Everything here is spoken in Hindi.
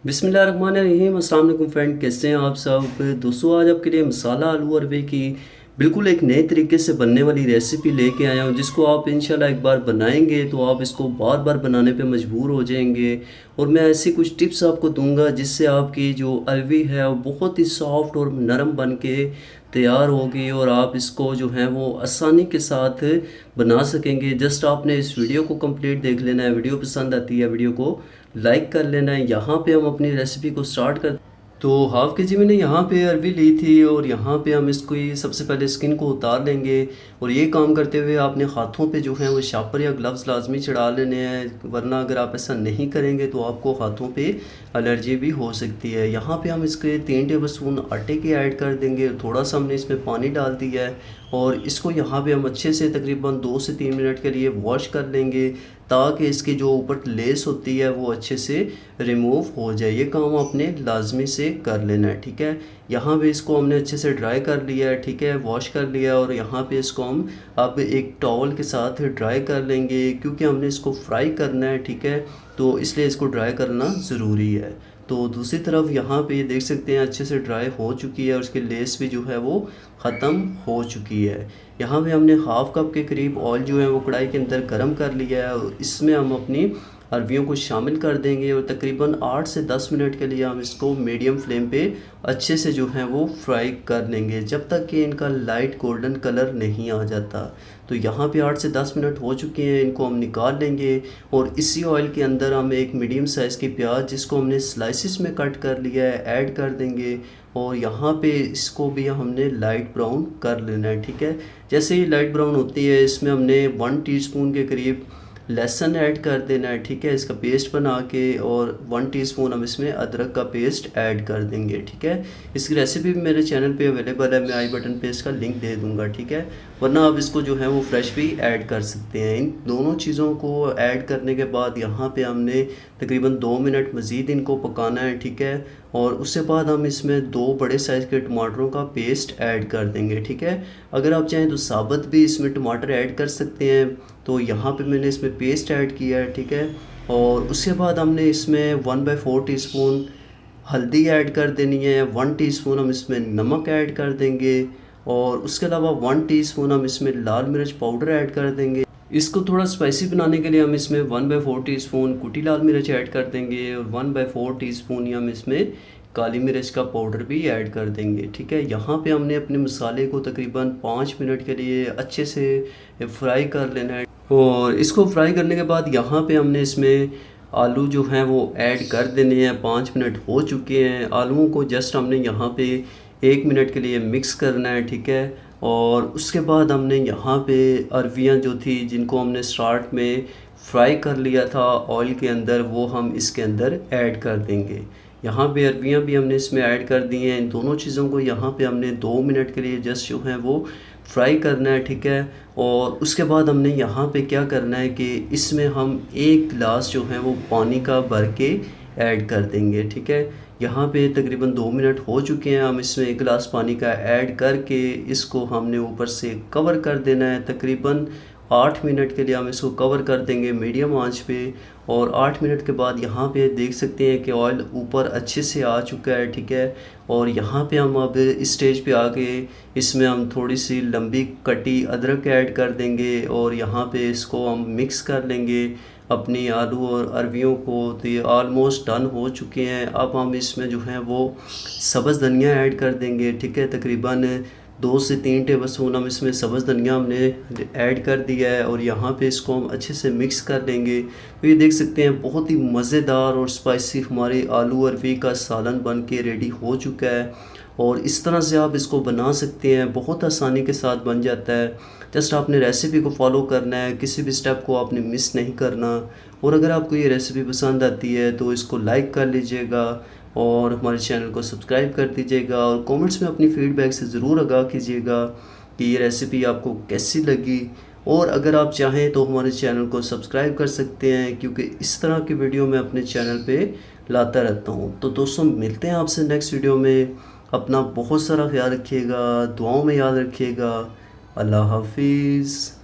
बिस्मिल्लाहिर्रहमानिर्रहीम। अस्सलाम वालेकुम फ्रेंड, कैसे हैं आप सब दोस्तों। आज आपके लिए मसाला आलू अरबी की बिल्कुल एक नए तरीके से बनने वाली रेसिपी लेके आया हूं, जिसको आप इंशाल्लाह एक बार बनाएंगे तो आप इसको बार बार बनाने पे मजबूर हो जाएंगे। और मैं ऐसी कुछ टिप्स आपको दूंगा जिससे आपकी जो अरबी है वो बहुत ही सॉफ्ट और नरम बन के तैयार होगी और आप इसको जो है वो आसानी के साथ बना सकेंगे। जस्ट आपने इस वीडियो को कंप्लीट देख लेना है। वीडियो पसंद आती है वीडियो को लाइक कर लेना है। यहाँ पे हम अपनी रेसिपी को स्टार्ट कर तो हाफ़ के जी मैंने यहाँ पे अरवी ली थी और यहाँ पे हम इसको ये सबसे पहले स्किन को उतार लेंगे। और ये काम करते हुए आपने हाथों पे जो है वो शापर या ग्लव्स लाजमी चढ़ा लेने हैं, वरना अगर आप ऐसा नहीं करेंगे तो आपको हाथों पे एलर्जी भी हो सकती है। यहाँ पे हम इसके 3 टेबल स्पून आटे के ऐड कर देंगे। थोड़ा सा हमने इसमें पानी डाल दिया है और इसको यहाँ पे हम अच्छे से तकरीबन 2 से 3 मिनट के लिए वॉश कर लेंगे, ताकि इसकी जो ऊपर लेस होती है वो अच्छे से रिमूव हो जाए। ये काम आपने लाजमी से कर लेना है, ठीक है। यहाँ पे इसको हमने अच्छे से ड्राई कर लिया है, ठीक है, वॉश कर लिया। और यहाँ पे इसको हम अब एक टॉवल के साथ ड्राई कर लेंगे, क्योंकि हमने इसको फ्राई करना है, ठीक है, तो इसलिए इसको ड्राई करना ज़रूरी है। तो दूसरी तरफ यहाँ पे ये देख सकते हैं अच्छे से ड्राई हो चुकी है और उसकी लेस भी जो है वो ख़त्म हो चुकी है। यहाँ पे हमने हाफ़ कप के करीब ऑयल जो है वो कढ़ाई के अंदर गर्म कर लिया है और इसमें हम अपनी अरवियों को शामिल कर देंगे और तकरीबन 8 से 10 मिनट के लिए हम इसको मीडियम फ्लेम पे अच्छे से जो है वो फ्राई कर लेंगे, जब तक कि इनका लाइट गोल्डन कलर नहीं आ जाता। तो यहाँ पे 8 से 10 मिनट हो चुके हैं, इनको हम निकाल लेंगे। और इसी ऑयल के अंदर हम एक मीडियम साइज़ की प्याज, जिसको हमने स्लाइसिस में कट कर लिया है, ऐड कर देंगे। और यहाँ पे इसको भी हमने लाइट ब्राउन कर लेना है, ठीक है। जैसे ही लाइट ब्राउन होती है इसमें हमने 1 टीस्पून के करीब लहसुन ऐड कर देना है, ठीक है, इसका पेस्ट बना के। और 1 टीस्पून हम इसमें अदरक का पेस्ट ऐड कर देंगे, ठीक है। इसकी रेसिपी भी मेरे चैनल पे अवेलेबल है, मैं आई बटन पे इसका लिंक दे दूंगा, ठीक है, वरना आप इसको जो है वो फ्रेश भी ऐड कर सकते हैं। इन दोनों चीज़ों को ऐड करने के बाद यहाँ पे हमने तकरीबन 2 मिनट मज़ीद इनको पकाना है, ठीक है। और उसके बाद हम इसमें 2 बड़े साइज़ के टमाटरों का पेस्ट ऐड कर देंगे, ठीक है। अगर आप चाहें तो साबुत भी इसमें टमाटर ऐड कर सकते हैं, तो यहाँ पे मैंने इसमें पेस्ट ऐड किया है, ठीक है। और उसके बाद हमने इसमें 1/4 टीस्पून हल्दी ऐड कर देनी है, 1 टीस्पून हम इसमें नमक ऐड कर देंगे। और उसके अलावा 1 टीस्पून हम इसमें लाल मिर्च पाउडर ऐड कर देंगे। इसको थोड़ा स्पाइसी बनाने के लिए हम इसमें 1/4 टीस्पून कुटी लाल मिर्च ऐड कर देंगे और 1/4 टीस्पून ही हम इसमें काली मिर्च का पाउडर भी ऐड कर देंगे, ठीक है। यहाँ पे हमने अपने मसाले को तकरीबन 5 मिनट के लिए अच्छे से फ्राई कर लेना है। और इसको फ्राई करने के बाद यहाँ पे हमने इसमें आलू जो हैं वो ऐड कर देने हैं। 5 मिनट हो चुके हैं, आलूओं को जस्ट हमने यहाँ पे 1 मिनट के लिए मिक्स करना है, ठीक है। और उसके बाद हमने यहाँ पे अरवियाँ जो थी, जिनको हमने स्टार्ट में फ्राई कर लिया था ऑयल के अंदर, वो हम इसके अंदर ऐड कर देंगे। यहाँ पे अरवियाँ भी हमने इसमें ऐड कर दी हैं। इन दोनों चीज़ों को यहाँ पे हमने 2 मिनट के लिए जस्ट जो है वो फ्राई करना है, ठीक है। और उसके बाद हमने यहाँ पे क्या करना है कि इसमें हम 1 गिलास जो है वो पानी का भर के ऐड कर देंगे, ठीक है। यहाँ पे तकरीबन 2 मिनट हो चुके हैं, हम इसमें 1 गिलास पानी का ऐड करके इसको हमने ऊपर से कवर कर देना है। तकरीबन 8 मिनट के लिए हम इसको कवर कर देंगे मीडियम आंच पे। और 8 मिनट के बाद यहाँ पे देख सकते हैं कि ऑयल ऊपर अच्छे से आ चुका है, ठीक है। और यहाँ पे हम अब इस स्टेज पे आके इसमें हम थोड़ी सी लंबी कटी अदरक ऐड कर देंगे और यहाँ पे इसको हम मिक्स कर लेंगे अपनी आलू और अरवियों को। तो ये ऑलमोस्ट डन हो चुके हैं। अब हम इसमें जो है वो सब्ज़ धनिया ऐड कर देंगे, ठीक है। तकरीबन 2 से 3 टेबल स्पून हम इसमें सब्ज़ धनिया हमने ऐड कर दिया है और यहाँ पे इसको हम अच्छे से मिक्स कर लेंगे। तो ये देख सकते हैं बहुत ही मज़ेदार और स्पाइसी हमारी आलू अरवी का सालन बन के रेडी हो चुका है। और इस तरह से आप इसको बना सकते हैं, बहुत आसानी के साथ बन जाता है। जस्ट आपने रेसिपी को फॉलो करना है, किसी भी स्टेप को आपने मिस नहीं करना। और अगर आपको ये रेसिपी पसंद आती है तो इसको लाइक कर लीजिएगा और हमारे चैनल को सब्सक्राइब कर दीजिएगा। और कमेंट्स में अपनी फ़ीडबैक से ज़रूर आगाह कीजिएगा कि ये रेसिपी आपको कैसी लगी। और अगर आप चाहें तो हमारे चैनल को सब्सक्राइब कर सकते हैं, क्योंकि इस तरह की वीडियो मैं अपने चैनल पे लाता रहता हूँ। तो दोस्तों मिलते हैं आपसे नेक्स्ट वीडियो में। अपना बहुत सारा ख्याल रखिएगा, दुआओं में याद रखिएगा। अल्लाह हाफिज़।